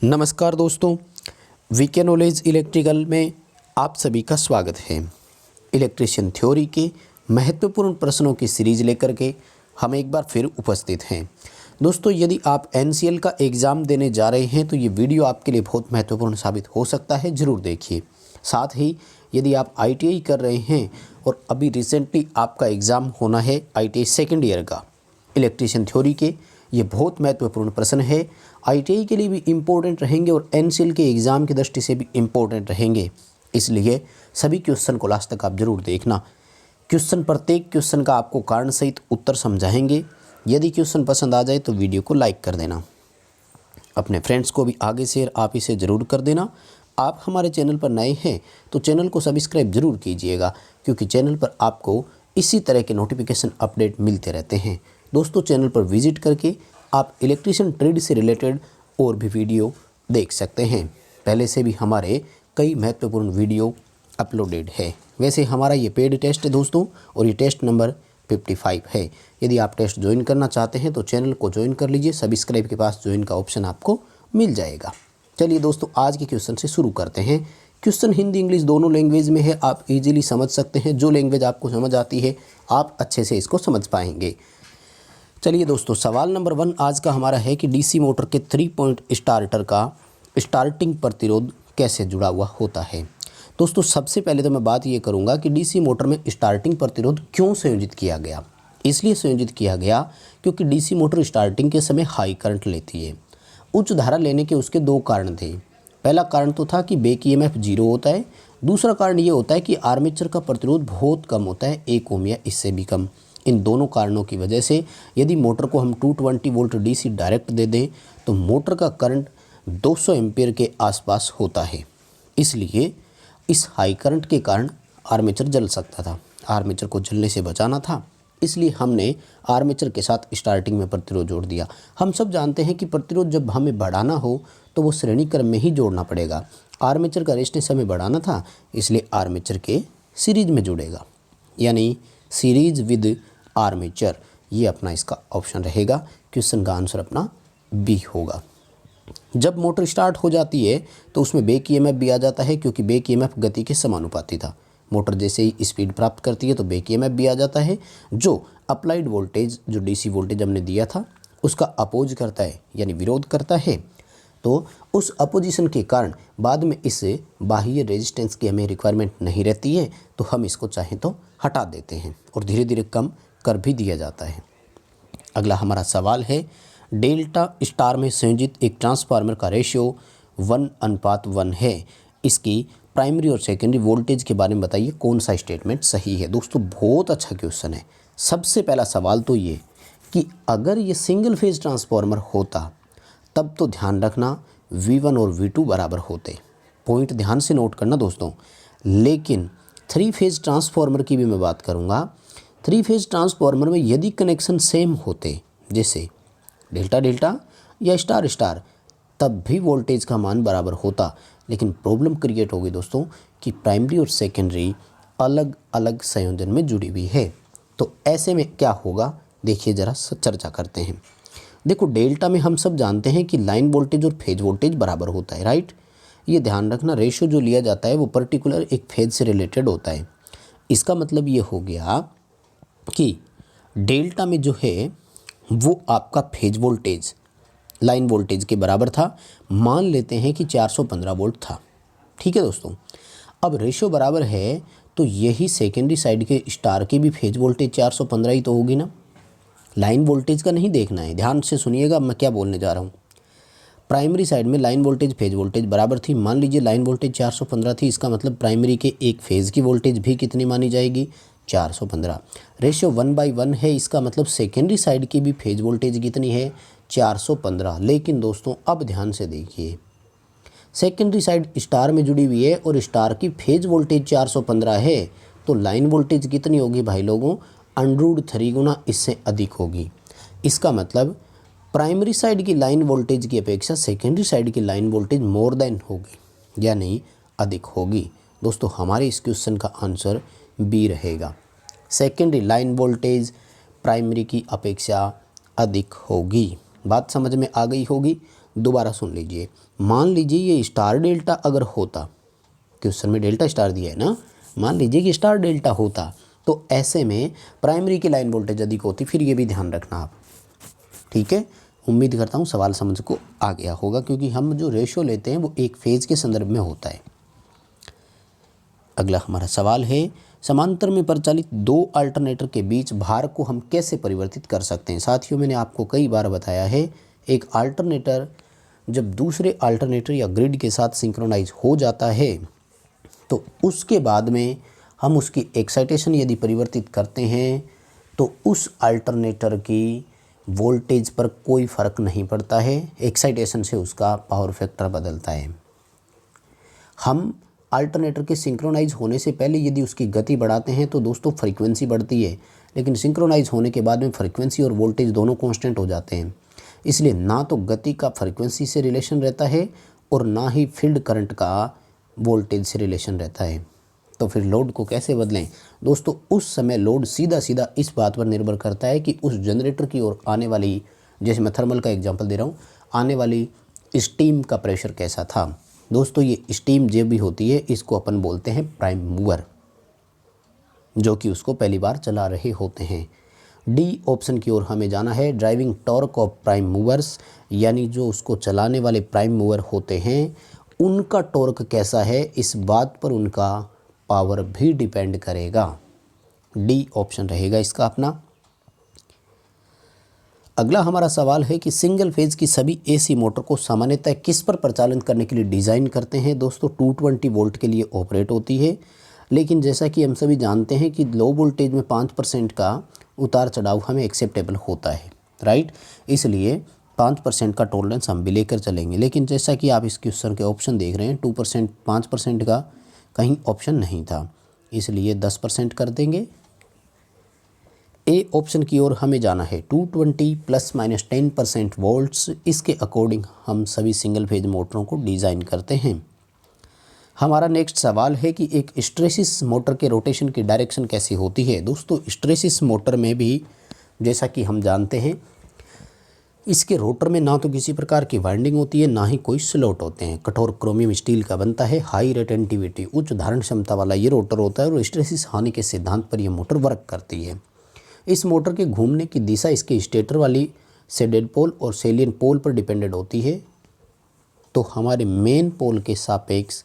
नमस्कार दोस्तों, VK knowledge electrical में आप सभी का स्वागत है। इलेक्ट्रिशियन थ्योरी के महत्वपूर्ण प्रश्नों की सीरीज लेकर के हम एक बार फिर उपस्थित हैं। दोस्तों, यदि आप एनसीएल का एग्ज़ाम देने जा रहे हैं तो ये वीडियो आपके लिए बहुत महत्वपूर्ण साबित हो सकता है, ज़रूर देखिए। साथ ही यदि आप आईटीआई कर रहे हैं और अभी रिसेंटली आपका एग्ज़ाम होना है आईटीआई सेकेंड ईयर का इलेक्ट्रिशियन थ्योरी के, ये बहुत महत्वपूर्ण प्रश्न है। आईटीआई के लिए भी इम्पोर्टेंट रहेंगे और एनसीएल के एग्ज़ाम की दृष्टि से भी इम्पोर्टेंट रहेंगे। इसलिए सभी क्वेश्चन को लास्ट तक आप जरूर देखना। प्रत्येक क्वेश्चन का आपको कारण सहित उत्तर समझाएंगे। यदि क्वेश्चन पसंद आ जाए तो वीडियो को लाइक कर देना, अपने फ्रेंड्स को भी आगे शेयर आप इसे ज़रूर कर देना। आप हमारे चैनल पर नए हैं तो चैनल को सब्सक्राइब ज़रूर कीजिएगा, क्योंकि चैनल पर आपको इसी तरह के नोटिफिकेशन अपडेट मिलते रहते हैं। दोस्तों, चैनल पर विजिट करके आप इलेक्ट्रिशियन ट्रेड से रिलेटेड और भी वीडियो देख सकते हैं। पहले से भी हमारे कई महत्वपूर्ण वीडियो अपलोडेड है। वैसे हमारा ये पेड टेस्ट है दोस्तों, और ये टेस्ट नंबर 55 है। यदि आप टेस्ट ज्वाइन करना चाहते हैं तो चैनल को ज्वाइन कर लीजिए। सब्सक्राइब के पास ज्वाइन का ऑप्शन आपको मिल जाएगा। चलिए दोस्तों, आज के क्वेश्चन से शुरू करते हैं। क्वेश्चन हिंदी इंग्लिश दोनों लैंग्वेज में है, आप इजीली समझ सकते हैं। जो लैंग्वेज आपको समझ आती है आप अच्छे से इसको समझ पाएंगे। चलिए दोस्तों, सवाल नंबर 1 आज का हमारा है कि डीसी मोटर के 3 पॉइंट स्टार्टर का स्टार्टिंग प्रतिरोध कैसे जुड़ा हुआ होता है। दोस्तों, सबसे पहले तो मैं बात ये करूँगा कि डीसी मोटर में स्टार्टिंग प्रतिरोध क्यों संयोजित किया गया। इसलिए संयोजित किया गया क्योंकि डीसी मोटर स्टार्टिंग के समय हाई करंट लेती है। उच्च धारा लेने के उसके 2 कारण थे। पहला कारण तो था कि बैक ईएमएफ 0 होता है। दूसरा कारण ये होता है कि आर्मेचर का प्रतिरोध बहुत कम होता है, 1 ओम या इससे भी कम। इन दोनों कारणों की वजह से यदि मोटर को हम 220 वोल्ट डीसी डायरेक्ट दे दें तो मोटर का करंट 200 एम्पीयर के आसपास होता है। इसलिए इस हाई करंट के कारण आर्मेचर जल सकता था। आर्मेचर को जलने से बचाना था, इसलिए हमने आर्मेचर के साथ स्टार्टिंग में प्रतिरोध जोड़ दिया। हम सब जानते हैं कि प्रतिरोध जब हमें बढ़ाना हो तो वो श्रेणी क्रम में ही जोड़ना पड़ेगा। आर्मेचर का रेजिस्टेंस हमें बढ़ाना था, इसलिए आर्मेचर के सीरीज में जुड़ेगा, यानी सीरीज विद आर्मेचर। ये अपना इसका ऑप्शन रहेगा। क्वेश्चन का आंसर अपना बी होगा। जब मोटर स्टार्ट हो जाती है तो उसमें बैक ईएमएफ भी आ जाता है, क्योंकि बैक ईएमएफ गति के समानुपाती था। मोटर जैसे ही स्पीड प्राप्त करती है तो बैक ईएमएफ भी आ जाता है, जो अप्लाइड वोल्टेज, जो डीसी वोल्टेज हमने दिया था उसका अपोज करता है, यानी विरोध करता है। तो उस अपोजिशन के कारण बाद में इस बाह्य रेजिस्टेंस की हमें रिक्वायरमेंट नहीं रहती है, तो हम इसको चाहें तो हटा देते हैं और धीरे धीरे कम कर भी दिया जाता है। अगला हमारा सवाल है, डेल्टा स्टार में संयोजित एक ट्रांसफार्मर का रेशियो 1:1 है। इसकी प्राइमरी और सेकेंडरी वोल्टेज के बारे में बताइए कौन सा स्टेटमेंट सही है। दोस्तों, बहुत अच्छा क्वेश्चन है। सबसे पहला सवाल तो ये कि अगर ये सिंगल फेज ट्रांसफार्मर होता तब तो ध्यान रखना V1 और V2 बराबर होते। पॉइंट ध्यान से नोट करना दोस्तों। लेकिन 3 फेज ट्रांसफार्मर की भी मैं बात करूँगा। 3 फेज ट्रांसफार्मर में यदि कनेक्शन सेम होते, जैसे डेल्टा डेल्टा या स्टार स्टार, तब भी वोल्टेज का मान बराबर होता। लेकिन प्रॉब्लम क्रिएट होगी दोस्तों कि प्राइमरी और सेकेंडरी अलग अलग संयोजन में जुड़ी हुई है। तो ऐसे में क्या होगा, देखिए ज़रा चर्चा करते हैं। देखो, डेल्टा में हम सब जानते हैं कि लाइन वोल्टेज और फेज वोल्टेज बराबर होता है, राइट। ये ध्यान रखना, रेशियो जो लिया जाता है वो पर्टिकुलर एक फेज से रिलेटेड होता है। इसका मतलब ये हो गया कि डेल्टा में जो है वो आपका फेज वोल्टेज लाइन वोल्टेज के बराबर था। मान लेते हैं कि 415 वोल्ट था, ठीक है दोस्तों। अब रेशियो बराबर है तो यही सेकेंडरी साइड के स्टार की भी फेज वोल्टेज 415 ही तो होगी ना। लाइन वोल्टेज का नहीं देखना है, ध्यान से सुनिएगा मैं क्या बोलने जा रहा हूँ। प्राइमरी साइड में लाइन वोल्टेज फेज वोल्टेज बराबर थी। मान लीजिए लाइन वोल्टेज 415 थी, इसका मतलब प्राइमरी के एक फेज़ की वोल्टेज भी कितनी मानी जाएगी, 415। रेशियो 1:1 है, इसका मतलब सेकेंडरी साइड की भी फेज वोल्टेज कितनी है, 415। लेकिन दोस्तों अब ध्यान से देखिए, सेकेंडरी साइड स्टार में जुड़ी हुई है और स्टार की फेज वोल्टेज 415 है, तो लाइन वोल्टेज कितनी होगी भाई लोगों, √3 गुना इससे अधिक होगी। इसका मतलब प्राइमरी साइड की लाइन वोल्टेज की अपेक्षा सेकेंडरी साइड की लाइन वोल्टेज मोर देन होगी, यानी अधिक होगी। दोस्तों, हमारे इस क्वेश्चन का आंसर बी रहेगा। सेकेंडरी लाइन वोल्टेज प्राइमरी की अपेक्षा अधिक होगी। बात समझ में आ गई होगी। दोबारा सुन लीजिए, मान लीजिए ये स्टार डेल्टा अगर होता, क्वेश्चन में डेल्टा स्टार दिया है ना, मान लीजिए कि स्टार डेल्टा होता तो ऐसे में प्राइमरी की लाइन वोल्टेज अधिक होती, फिर ये भी ध्यान रखना आप, ठीक है। उम्मीद करता हूँ सवाल समझ को आ गया होगा, क्योंकि हम जो रेशो लेते हैं वो एक फेज के संदर्भ में होता है। अगला हमारा सवाल है, समांतर में परिचालित दो अल्टरनेटर के बीच भार को हम कैसे परिवर्तित कर सकते हैं। साथियों, मैंने आपको कई बार बताया है, एक अल्टरनेटर जब दूसरे अल्टरनेटर या ग्रिड के साथ सिंक्रोनाइज हो जाता है तो उसके बाद में हम उसकी एक्साइटेशन यदि परिवर्तित करते हैं तो उस अल्टरनेटर की वोल्टेज पर कोई फ़र्क नहीं पड़ता है, एक्साइटेशन से उसका पावर फैक्टर बदलता है। हम अल्टरनेटर के सिंक्रोनाइज होने से पहले यदि उसकी गति बढ़ाते हैं तो दोस्तों फ्रीक्वेंसी बढ़ती है, लेकिन सिंक्रोनाइज होने के बाद में फ्रीक्वेंसी और वोल्टेज दोनों कांस्टेंट हो जाते हैं। इसलिए ना तो गति का फ्रीक्वेंसी से रिलेशन रहता है और ना ही फील्ड करंट का वोल्टेज से रिलेशन रहता है। तो फिर लोड को कैसे बदलें दोस्तों, उस समय लोड सीधा सीधा इस बात पर निर्भर करता है कि उस जनरेटर की ओर आने वाली, जैसे मैं थर्मल का एग्जांपल दे रहा हूँ, आने वाली स्टीम का प्रेशर कैसा था। दोस्तों ये स्टीम जो भी होती है इसको अपन बोलते हैं प्राइम मूवर, जो कि उसको पहली बार चला रहे होते हैं। डी ऑप्शन की ओर हमें जाना है, driving torque of prime movers, यानी जो उसको चलाने वाले प्राइम मूवर होते हैं उनका टॉर्क कैसा है, इस बात पर उनका पावर भी डिपेंड करेगा। डी ऑप्शन रहेगा इसका अपना। अगला हमारा सवाल है कि सिंगल फेज की सभी एसी मोटर को सामान्यतः किस पर प्रचालन करने के लिए डिज़ाइन करते हैं। दोस्तों 220 वोल्ट के लिए ऑपरेट होती है, लेकिन जैसा कि हम सभी जानते हैं कि लो वोल्टेज में 5% का उतार चढ़ाव हमें एक्सेप्टेबल होता है, राइट। इसलिए 5% का टॉलरेंस हम भी लेकर चलेंगे, लेकिन जैसा कि आप इस क्वेश्चन के ऑप्शन देख रहे हैं 2%, 5% का कहीं ऑप्शन नहीं था, इसलिए 10% कर देंगे। ए ऑप्शन की ओर हमें जाना है, 220 ± 10% वोल्ट्स, इसके अकॉर्डिंग हम सभी सिंगल फेज मोटरों को डिज़ाइन करते हैं। हमारा नेक्स्ट सवाल है कि एक स्ट्रेसिस मोटर के रोटेशन की डायरेक्शन कैसी होती है। दोस्तों स्ट्रेसिस मोटर में भी जैसा कि हम जानते हैं, इसके रोटर में ना तो किसी प्रकार की वाइंडिंग होती है, ना ही कोई स्लॉट होते हैं। कठोर क्रोमियम स्टील का बनता है, हाई रिटेंटिविटी, उच्च धारण क्षमता वाला ये रोटर होता है और स्ट्रेसिस हानि के सिद्धांत पर यह मोटर वर्क करती है। इस मोटर के घूमने की दिशा इसके स्टेटर वाली शेडेड पोल और सेलियन पोल पर डिपेंडेंट होती है। तो हमारे मेन पोल के सापेक्ष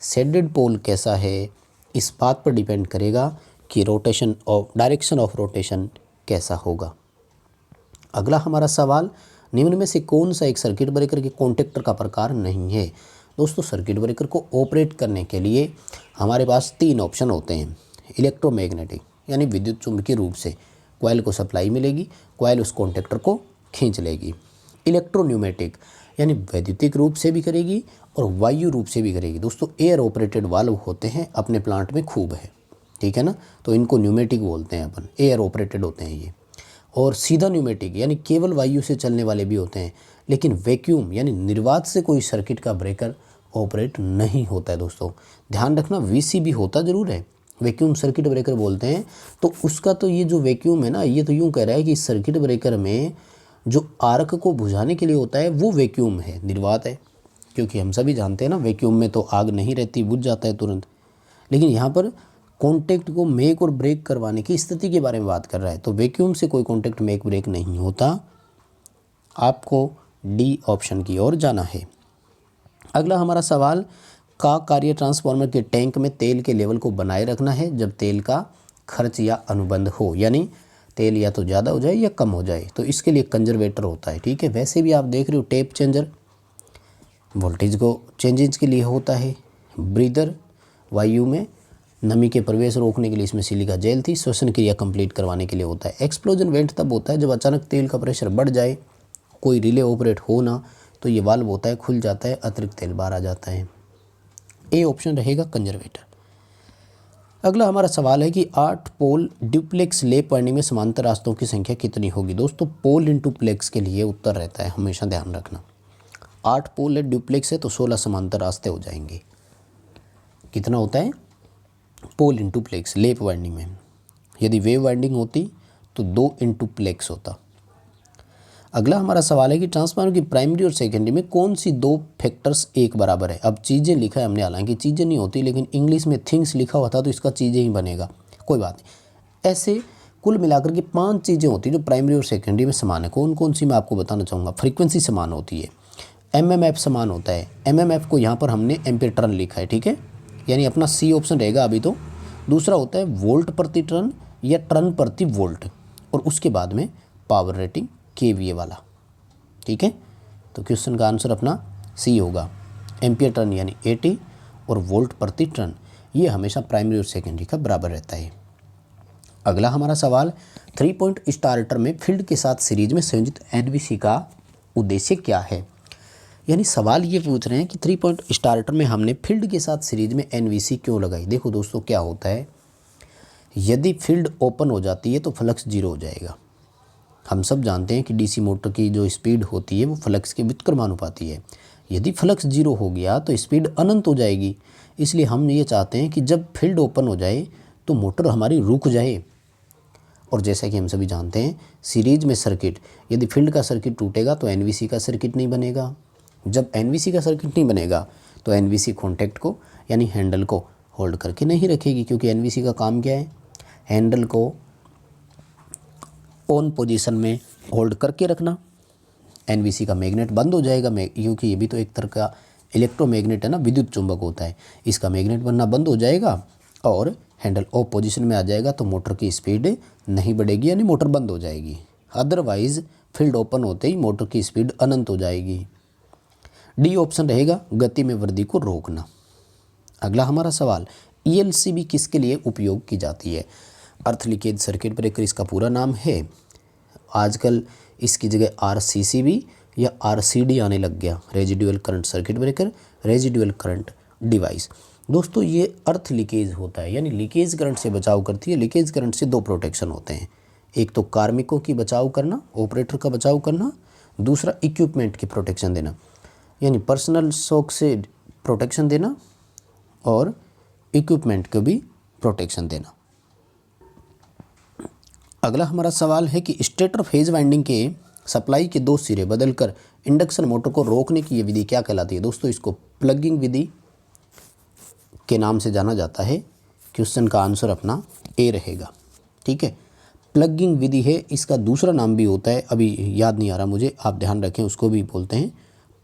शेडेड पोल कैसा है, इस बात पर डिपेंड करेगा कि rotation of direction of rotation कैसा होगा। अगला हमारा सवाल, निम्न में से कौन सा एक सर्किट ब्रेकर के कॉन्टेक्टर का प्रकार नहीं है। दोस्तों सर्किट ब्रेकर को ऑपरेट करने के लिए हमारे पास 3 ऑप्शन होते हैं। इलेक्ट्रोमैग्नेटिक यानी विद्युत चुंबकीय रूप से कॉइल को सप्लाई मिलेगी, कॉइल उस कॉन्टेक्टर को खींच लेगी। इलेक्ट्रोन्यूमेटिक यानी वैद्युतिक रूप से भी करेगी और वायु रूप से भी करेगी। दोस्तों एयर ऑपरेटेड वाल्व होते हैं, अपने प्लांट में खूब है, ठीक है ना, तो इनको न्यूमेटिक बोलते हैं अपन, एयर ऑपरेटेड होते हैं ये। और सीधा न्यूमेटिक यानी केवल वायु से चलने वाले भी होते हैं, लेकिन वैक्यूम यानी निर्वात से कोई सर्किट का ब्रेकर ऑपरेट नहीं होता है। दोस्तों ध्यान रखना, वीसी भी होता ज़रूर है, वैक्यूम सर्किट ब्रेकर बोलते हैं। तो उसका तो ये जो वैक्यूम है ना, ये तो यूँ कह रहा है कि सर्किट ब्रेकर में जो आर्क को बुझाने के लिए होता है वो वैक्यूम है, निर्वात है, क्योंकि हम सभी जानते हैं ना वैक्यूम में तो आग नहीं रहती, बुझ जाता है तुरंत। लेकिन यहाँ पर कॉन्टैक्ट को मेक और ब्रेक करवाने की स्थिति के बारे में बात कर रहा है, तो वैक्यूम से कोई कॉन्टैक्ट मेक ब्रेक नहीं होता। आपको डी ऑप्शन की ओर जाना है। अगला हमारा सवाल का कार्य ट्रांसफार्मर के टैंक में तेल के लेवल को बनाए रखना है जब तेल का खर्च या अनुबंध हो, यानी तेल या तो ज़्यादा हो जाए या कम हो जाए, तो इसके लिए कंजर्वेटर होता है, ठीक है। वैसे भी आप देख रहे हो टेप चेंजर वोल्टेज को चेंजेस के लिए होता है। ब्रीदर वायु में नमी के प्रवेश रोकने के लिए, इसमें सिलिका जेल थी, श्वसन क्रिया कंप्लीट करवाने के लिए होता है। एक्सप्लोजन वेंट तब होता है जब अचानक तेल का प्रेशर बढ़ जाए, कोई रिले ऑपरेट हो ना, तो ये वाल्व होता है, खुल जाता है, अतिरिक्त तेल बाहर आ जाता है। ए ऑप्शन रहेगा कंजर्वेटर। अगला हमारा सवाल है कि 8 पोल ड्यूप्लेक्स लेप वाइंडिंग में समांतर रास्तों की संख्या कितनी होगी। दोस्तों पोल इंटू प्लेक्स के लिए उत्तर रहता है, हमेशा ध्यान रखना। 8 पोल है, ड्यूप्लेक्स है, तो 16 समांतर रास्ते हो जाएंगे। कितना होता है पोल इंटू प्लेक्स लेप वाइंडिंग में। यदि वेव वाइंडिंग होती तो 2 इंटू प्लेक्स होता। अगला हमारा सवाल है कि ट्रांसफार्मर की प्राइमरी और सेकेंडरी में कौन सी दो फैक्टर्स एक बराबर है। अब चीज़ें लिखा है हमने, हालांकि चीज़ें नहीं होती, लेकिन इंग्लिश में थिंग्स लिखा हुआ था तो इसका चीज़ें ही बनेगा, कोई बात नहीं। ऐसे कुल मिलाकर के 5 चीज़ें होती हैं जो प्राइमरी और सेकेंडरी में समान है। कौन कौन सी मैं आपको बताना चाहूँगा। फ्रीक्वेंसी समान होती है, एमएमएफ समान होता है, एमएमएफ को यहाँ पर हमने एम्पीयर टर्न लिखा है, ठीक है, यानी अपना सी ऑप्शन रहेगा अभी तो। दूसरा होता है वोल्ट प्रति टर्न या टर्न प्रति वोल्ट, और उसके बाद में पावर रेटिंग केवीए वाला, ठीक है। तो क्वेश्चन का आंसर अपना सी होगा। एम्पीयर टर्न यानी 80 और वोल्ट प्रति टर्न ये हमेशा प्राइमरी और सेकेंडरी का बराबर रहता है। अगला हमारा सवाल, 3 पॉइंट स्टार्टर में फील्ड के साथ सीरीज में संयोजित एनवीसी का उद्देश्य क्या है। यानी सवाल ये पूछ रहे हैं कि 3 पॉइंट स्टार्टर में हमने फील्ड के साथ सीरीज में एनवीसी क्यों लगाई। देखो दोस्तों क्या होता है, यदि फील्ड ओपन हो जाती है तो फ्लक्स जीरो हो जाएगा। हम सब जानते हैं कि डीसी मोटर की जो स्पीड होती है वो फ्लक्स के व्युत्क्रमानुपाती है। यदि फ्लक्स जीरो हो गया तो स्पीड अनंत हो जाएगी। इसलिए हम ये चाहते हैं कि जब फील्ड ओपन हो जाए तो मोटर हमारी रुक जाए। और जैसा कि हम सभी जानते हैं सीरीज में सर्किट, यदि फील्ड का सर्किट टूटेगा तो एनवीसी का सर्किट नहीं बनेगा। जब एनवीसी का सर्किट नहीं बनेगा तो एनवीसी कॉन्टैक्ट को यानी हैंडल को होल्ड करके नहीं रखेगी, क्योंकि एनवीसी का काम क्या है, हैंडल को ऑन पोजीशन में होल्ड करके रखना। एनवीसी का मैग्नेट बंद हो जाएगा, क्योंकि ये भी तो एक तरह का इलेक्ट्रोमैग्नेट है ना, विद्युत चुंबक होता है। इसका मैग्नेट बनना बंद हो जाएगा और हैंडल ऑफ पोजीशन में आ जाएगा, तो मोटर की स्पीड नहीं बढ़ेगी, यानी मोटर बंद हो जाएगी। अदरवाइज फील्ड ओपन होते ही मोटर की स्पीड अनंत हो जाएगी। डी ऑप्शन रहेगा, गति में वृद्धि को रोकना। अगला हमारा सवाल, ईएलसीबी किसके लिए उपयोग की जाती है। अर्थ लीकेज सर्किट ब्रेकर इसका पूरा नाम है। आजकल इसकी जगह आरसीसीबी या आरसीडी आने लग गया, residual current circuit breaker, residual current device. दोस्तों ये अर्थ लीकेज होता है, यानी लीकेज करंट से बचाव करती है। लीकेज करंट से 2 प्रोटेक्शन होते हैं, एक तो कार्मिकों की बचाव करना, ऑपरेटर का बचाव करना, दूसरा इक्विपमेंट की प्रोटेक्शन देना, यानी पर्सनल शॉक से प्रोटेक्शन देना और इक्विपमेंट को भी प्रोटेक्शन देना। अगला हमारा सवाल है कि स्टेटर फेज वाइंडिंग के सप्लाई के 2 सिरे बदलकर इंडक्शन मोटर को रोकने की ये विधि क्या कहलाती है। दोस्तों इसको प्लगिंग विधि के नाम से जाना जाता है। क्वेश्चन का आंसर अपना ए रहेगा, ठीक है। प्लगिंग विधि है, इसका दूसरा नाम भी होता है, अभी याद नहीं आ रहा मुझे, आप ध्यान रखें, उसको भी बोलते हैं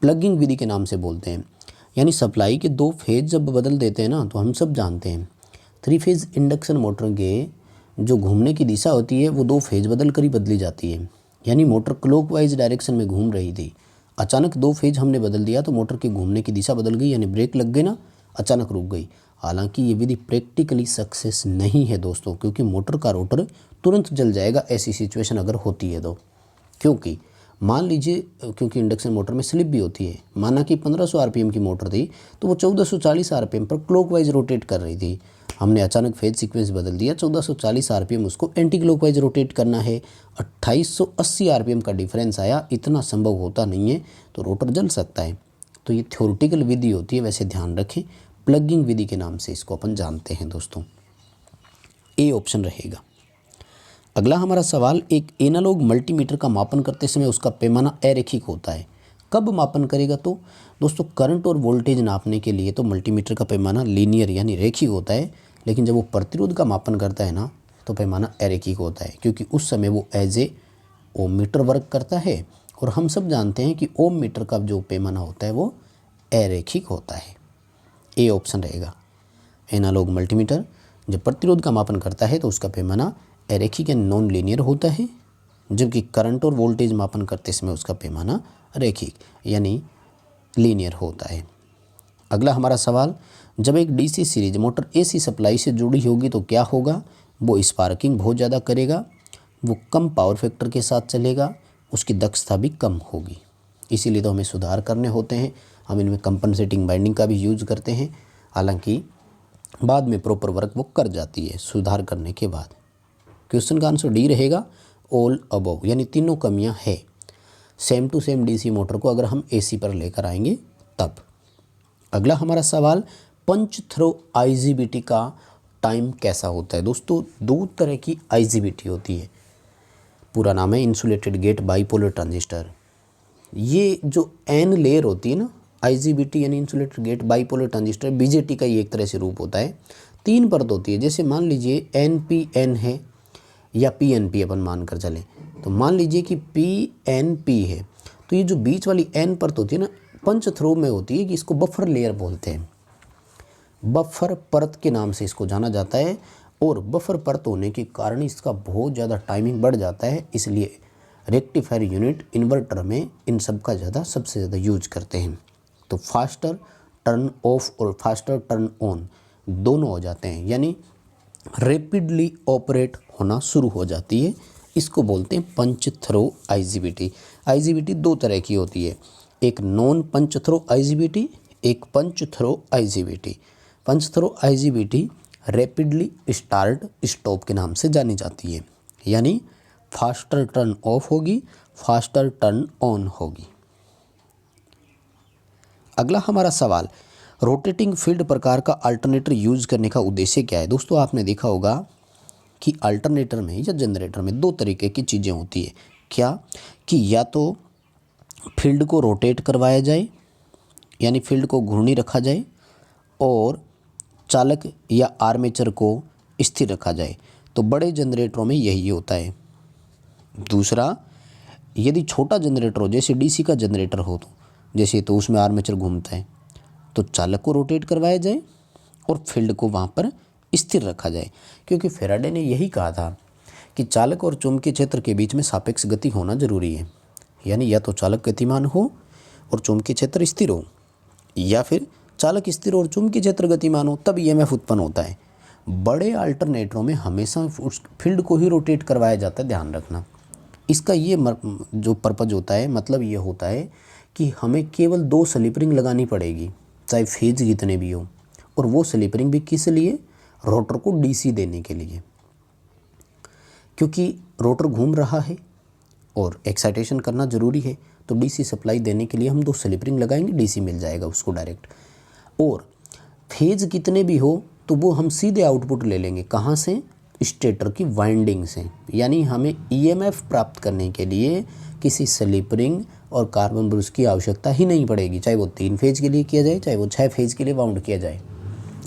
प्लगिंग विधि के नाम से बोलते हैं। यानी सप्लाई के 2 फेज जब बदल देते हैं ना, तो हम सब जानते हैं 3 फेज इंडक्शन मोटर के जो घूमने की दिशा होती है वो 2 फेज बदल कर ही बदली जाती है। यानी मोटर क्लॉकवाइज डायरेक्शन में घूम रही थी, अचानक 2 फेज हमने बदल दिया तो मोटर के घूमने की दिशा बदल गई, यानी ब्रेक लग गई ना, अचानक रुक गई। हालांकि ये विधि प्रैक्टिकली सक्सेस नहीं है दोस्तों, क्योंकि मोटर का रोटर तुरंत जल जाएगा ऐसी सिचुएशन अगर होती है तो। क्योंकि मान लीजिए, क्योंकि इंडक्शन मोटर में स्लिप भी होती है, माना कि 1500 आरपीएम की मोटर थी तो वो 1440 आरपीएम पर क्लॉकवाइज रोटेट कर रही थी। हमने अचानक फेज सीक्वेंस बदल दिया, 1440 आरपीएम उसको एंटी क्लॉकवाइज रोटेट करना है, 2880 आरपीएम का डिफरेंस आया, इतना संभव होता नहीं है, तो रोटर जल सकता है। तो ये थ्योरेटिकल विधि होती है, वैसे ध्यान रखें प्लगिंग विधि के नाम से इसको अपन जानते हैं दोस्तों। ए ऑप्शन रहेगा। अगला हमारा सवाल, एक एनालॉग मल्टीमीटर का मापन करते समय उसका पैमाना अरैखिक होता है, कब मापन करेगा। तो दोस्तों करंट और वोल्टेज नापने के लिए तो मल्टीमीटर का पैमाना लीनियर यानी रेखिक होता है, लेकिन जब वो प्रतिरोध का मापन करता है ना तो पैमाना अरैखिक होता है, क्योंकि उस समय वो as a ohmmeter work करता है। और हम सब जानते हैं कि ओम मीटर का जो पैमाना होता है वो अरैखिक होता है। ए ऑप्शन रहेगा। एनालॉग मल्टीमीटर जब प्रतिरोध का मापन करता है तो उसका पैमाना अरैखिक यानी नॉन लीनियर होता है, जबकि करंट और वोल्टेज मापन करते समय उसका पैमाना रैखिक यानी लीनियर होता है। अगला हमारा सवाल, जब एक DC series motor AC supply से जुड़ी होगी तो क्या होगा। वो स्पार्किंग बहुत ज़्यादा करेगा, वो कम पावर फैक्टर के साथ चलेगा, उसकी दक्षता भी कम होगी। इसीलिए तो हमें सुधार करने होते हैं, हम इनमें कंपनसेटिंग बाइंडिंग का भी यूज़ करते हैं। हालांकि बाद में प्रॉपर वर्क वो कर जाती है सुधार करने के बाद। क्वेश्चन का आंसर डी रहेगा, ऑल अबव, यानी तीनों कमियां है same to same DC motor को अगर हम एसी पर लेकर आएंगे तब। अगला हमारा सवाल, पंच थ्रो आईजीबीटी का टाइम कैसा होता है। दोस्तों 2 तरह की आईजीबीटी होती है। पूरा नाम है इंसुलेटेड गेट बाइपोलर ट्रांजिस्टर। ये जो एन लेयर होती है ना, आईजीबीटी यानी insulated gate bipolar transistor, BJT का ये एक तरह से रूप होता है। 3 परत होती है। जैसे मान लीजिए एनपीएन है या पीएनपी अपन मान कर चलें, तो मान लीजिए कि पीएनपी है, तो ये जो बीच वाली एन परत होती है ना, पंच थ्रो में होती है, कि इसको बफर लेयर बोलते हैं। बफर परत के नाम से इसको जाना जाता है, और बफर परत होने के कारण इसका बहुत ज़्यादा टाइमिंग बढ़ जाता है। इसलिए रेक्टिफायर यूनिट इन्वर्टर में इन सब का सबसे ज़्यादा यूज करते हैं। तो फास्टर टर्न ऑफ और फास्टर टर्न ऑन दोनों हो जाते हैं, यानी रैपिडली ऑपरेट होना शुरू हो जाती है। इसको बोलते हैं पंच थ्रो आईजीबीटी। आईजीबीटी 2 तरह की होती है, एक नॉन पंच थ्रो आईजीबीटी, एक punch through IGBT. Punch through IGBT rapidly start stop के नाम से जानी जाती है, यानी फास्टर टर्न ऑफ होगी, फास्टर टर्न ऑन होगी। अगला हमारा सवाल, रोटेटिंग फील्ड प्रकार का अल्टरनेटर यूज करने का उद्देश्य क्या है। दोस्तों आपने देखा होगा कि अल्टरनेटर में या जनरेटर में 2 तरीके की चीज़ें होती है। क्या कि या तो फील्ड को रोटेट करवाया जाए, यानी फील्ड को घूर्णी रखा जाए, और चालक या आर्मेचर को स्थिर रखा जाए। तो बड़े जनरेटरों में यही होता है। दूसरा, यदि छोटा जनरेटर हो, जैसे डीसी का जनरेटर हो, तो जैसे तो उसमें आर्मेचर घूमता है, तो चालक को रोटेट करवाया जाए और फील्ड को वहाँ पर स्थिर रखा जाए। क्योंकि फैराडे ने यही कहा था कि चालक और चुंबकीय क्षेत्र के बीच में सापेक्ष गति होना जरूरी है, यानी या तो चालक गतिमान हो और चुंबकीय क्षेत्र स्थिर हो, या फिर चालक स्थिर और चुंबकीय क्षेत्र गतिमान हो, तब ईएमएफ उत्पन्न होता है। बड़े अल्टरनेटरों में हमेशा उस फील्ड को ही रोटेट करवाया जाता है, ध्यान रखना। इसका ये जो पर्पज होता है, मतलब ये होता है कि हमें केवल 2 स्लिप रिंग लगानी पड़ेगी, चाहे फेज कितने भी हो, और वो स्लिप रिंग भी किस लिए, रोटर को डीसी देने के लिए। क्योंकि रोटर घूम रहा है और एक्साइटेशन करना ज़रूरी है, तो डीसी सप्लाई देने के लिए हम 2 स्लिप रिंग लगाएंगे, डीसी मिल जाएगा उसको डायरेक्ट। और फेज कितने भी हो तो वो हम सीधे आउटपुट ले लेंगे, कहाँ से, स्टेटर की वाइंडिंग से। यानी हमें ईएमएफ प्राप्त करने के लिए किसी स्लिप रिंग और कार्बन ब्रश की आवश्यकता ही नहीं पड़ेगी, चाहे वो 3 फेज के लिए किया जाए, चाहे वो 6 फेज के लिए वाउंड किया जाए।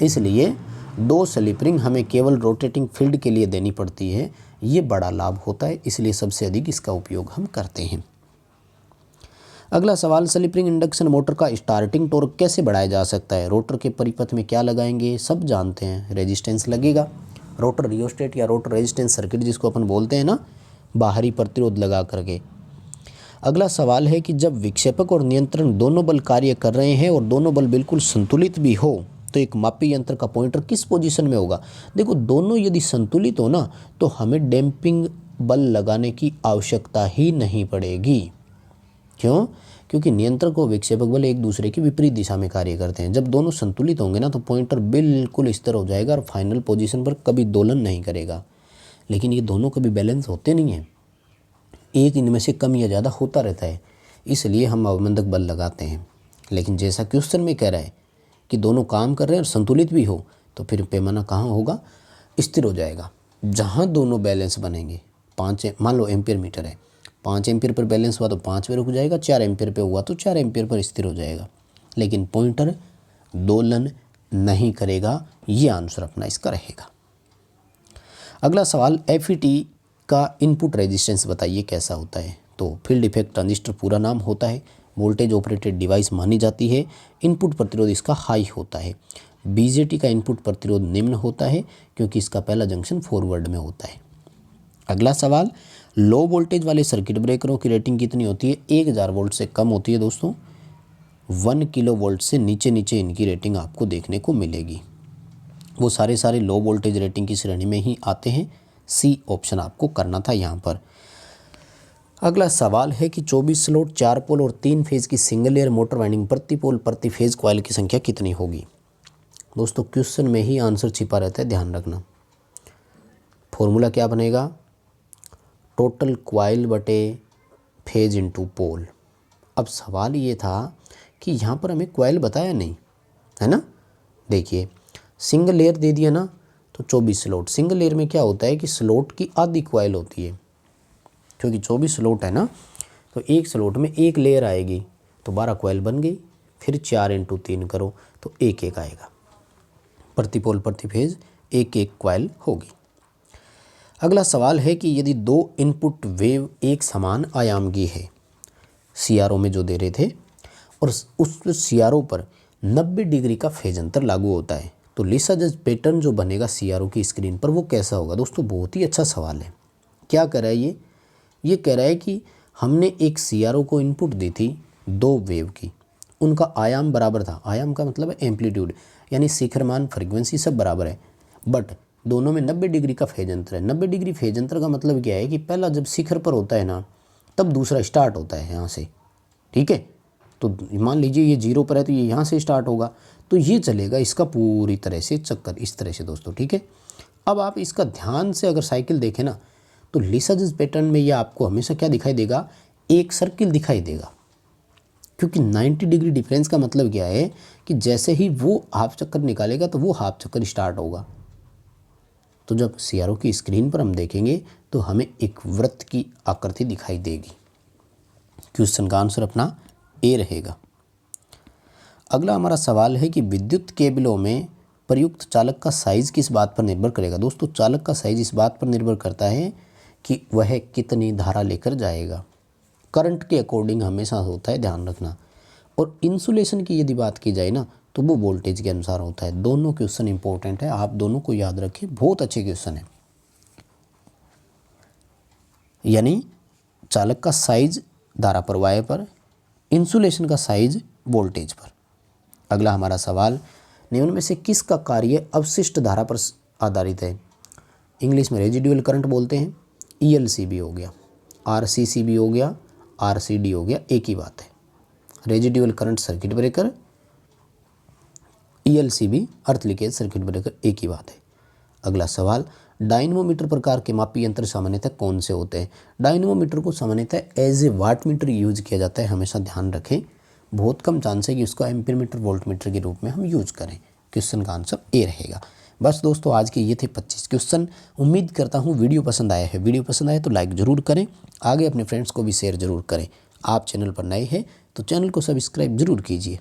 इसलिए 2 स्लिप रिंग हमें केवल रोटेटिंग फील्ड के लिए देनी पड़ती है। ये बड़ा लाभ होता है, इसलिए सबसे अधिक इसका उपयोग हम करते हैं। अगला सवाल, स्लिप रिंग इंडक्शन मोटर का स्टार्टिंग टॉर्क कैसे बढ़ाया जा सकता है। रोटर के परिपथ में क्या लगाएंगे, सब जानते हैं, रेजिस्टेंस लगेगा। रोटर रियोस्टेट या रोटर रेजिस्टेंस सर्किट जिसको अपन बोलते हैं ना, बाहरी प्रतिरोध लगा करके। अगला सवाल है कि जब विक्षेपक और नियंत्रण दोनों बल कार्य कर रहे हैं और दोनों बल बिल्कुल संतुलित भी हो, तो एक मापी यंत्र का पॉइंटर किस पोजीशन में होगा। देखो, दोनों यदि संतुलित हो ना, तो हमें डैम्पिंग बल लगाने की आवश्यकता ही नहीं पड़ेगी। क्यों? क्योंकि नियंत्रक और विक्षेपक बल एक दूसरे की विपरीत दिशा में कार्य करते हैं। जब दोनों संतुलित होंगे ना, तो पॉइंटर बिल्कुल स्थिर हो जाएगा और फाइनल पोजीशन पर कभी दोलन नहीं करेगा। लेकिन ये दोनों कभी बैलेंस होते नहीं हैं, एक इनमें से कम या ज़्यादा होता रहता है, इसलिए हम अवमंदक बल लगाते हैं। लेकिन जैसा क्वेश्चन में कह रहा है कि दोनों काम कर रहे हैं और संतुलित भी हो, तो फिर पैमाना कहाँ होगा, स्थिर हो जाएगा। जहाँ दोनों बैलेंस बनेंगे, 5 मान लो एम्पियर मीटर है, 5 एम्पियर पर बैलेंस हुआ तो 5 पे रुक जाएगा, 4 एम्पियर पे हुआ तो 4 एम्पियर पर स्थिर हो जाएगा। लेकिन पॉइंटर दोलन नहीं करेगा, ये आंसर अपना इसका रहेगा। अगला सवाल, एफईटी का इनपुट रेजिस्टेंस बताइए कैसा होता है। तो फील्ड इफेक्ट ट्रांजिस्टर पूरा नाम होता है, वोल्टेज ऑपरेटेड डिवाइस मानी जाती है, इनपुट प्रतिरोध इसका हाई होता है। बीजेटी का इनपुट प्रतिरोध निम्न होता है क्योंकि इसका पहला जंक्शन फॉरवर्ड में होता है। अगला सवाल, लो वोल्टेज वाले सर्किट ब्रेकरों की रेटिंग कितनी होती है। 1000 वोल्ट से कम होती है दोस्तों, 1 किलो वोल्ट से नीचे नीचे इनकी रेटिंग आपको देखने को मिलेगी। वो सारे लो वोल्टेज रेटिंग की श्रेणी में ही आते हैं। सी ऑप्शन आपको करना था यहाँ पर। अगला सवाल है कि 24 स्लॉट 4 पोल और 3 फेज की सिंगल एयर मोटर वाइंडिंग प्रति पोल प्रति फेज कॉइल की संख्या कितनी होगी। दोस्तों क्वेश्चन में ही आंसर छिपा रहता है, ध्यान रखना। फॉर्मूला क्या बनेगा, टोटल कॉइल बटे फेज इनटू पोल। अब सवाल ये था कि यहाँ पर हमें कॉइल बताया नहीं है ना। देखिए, सिंगल लेयर दे दिया ना, तो 24 स्लॉट। सिंगल लेयर में क्या होता है कि स्लॉट की आधी कॉइल होती है, क्योंकि 24 स्लॉट है ना, तो एक स्लॉट में एक लेयर आएगी तो 12 कॉइल बन गई, फिर 4 × 3 करो तो एक एक आएगा, प्रति पोल प्रति फेज एक एक कॉइल होगी। अगला सवाल है कि यदि 2 इनपुट वेव एक समान आयाम की है, CRO में जो दे रहे थे, और उस CRO पर 90 डिग्री का फेज अंतर लागू होता है, तो लीसाजस पैटर्न जो बनेगा CRO की स्क्रीन पर वो कैसा होगा। दोस्तों बहुत ही अच्छा सवाल है। क्या कह रहा है ये कह रहा है कि हमने एक CRO को इनपुट दी थी 2 वेव की, उनका आयाम बराबर था। आयाम का मतलब है एम्पलीट्यूड, यानी शिखर मान फ्रीक्वेंसी सब बराबर है, बट दोनों में 90 डिग्री का फेज अंतर है। 90 डिग्री फेज अंतर का मतलब क्या है कि पहला जब शिखर पर होता है ना, तब दूसरा स्टार्ट होता है यहाँ से, ठीक है। तो मान लीजिए ये 0 पर है तो ये यहाँ से स्टार्ट होगा, तो ये चलेगा इसका पूरी तरह से चक्कर इस तरह से दोस्तों, ठीक है। अब आप इसका ध्यान से अगर साइकिल देखें ना, तो लीसाजस पैटर्न में ये आपको हमेशा क्या दिखाई देगा, एक सर्किल दिखाई देगा, क्योंकि 90 डिग्री डिफरेंस का मतलब क्या है कि जैसे ही वो हाफ चक्कर निकालेगा तो वो हाफ चक्कर स्टार्ट होगा। तो जब CRO की स्क्रीन पर हम देखेंगे तो हमें एक वृत्त की आकृति दिखाई देगी। क्वेश्चन का आंसर अपना ए रहेगा। अगला हमारा सवाल है कि विद्युत केबलों में प्रयुक्त चालक का साइज़ किस बात पर निर्भर करेगा। दोस्तों चालक का साइज़ इस बात पर निर्भर करता है कि वह कितनी धारा लेकर जाएगा। करंट के अकॉर्डिंग हमेशा होता है, ध्यान रखना। और इंसुलेशन की यदि बात की जाए ना, तो वो वोल्टेज के अनुसार होता है। दोनों क्वेश्चन इंपॉर्टेंट है, आप दोनों को याद रखें, बहुत अच्छे क्वेश्चन है। यानी चालक का साइज धारा प्रवाह पर, इंसुलेशन का साइज वोल्टेज पर। अगला हमारा सवाल, निम्न में से किसका कार्य अवशिष्ट धारा पर आधारित है। इंग्लिश में रेजिडुअल करंट बोलते हैं। ELCB हो गया, RCCB हो गया, RCD हो गया, एक ही बात है। Residual current circuit breaker, ELCB अर्थ लीकेज सर्किट ब्रेकर, एक ही बात है। अगला सवाल, डायनमोमीटर प्रकार के मापी यंत्र सामान्यतः कौन से होते हैं। डायनमोमीटर को सामान्यतः as a watt meter use किया जाता है, हमेशा ध्यान रखें। बहुत कम चांस है कि उसको एम्पीयर मीटर वोल्ट मीटर के रूप में हम यूज करें। क्वेश्चन का आंसर ए रहेगा। बस दोस्तों आज के ये थे 25 क्वेश्चन। उम्मीद करता हूँ वीडियो पसंद आया है। वीडियो पसंद आए तो लाइक ज़रूर करें, आगे अपने फ्रेंड्स को भी शेयर ज़रूर करें। आप चैनल पर नए हैं तो चैनल को सब्सक्राइब ज़रूर कीजिए।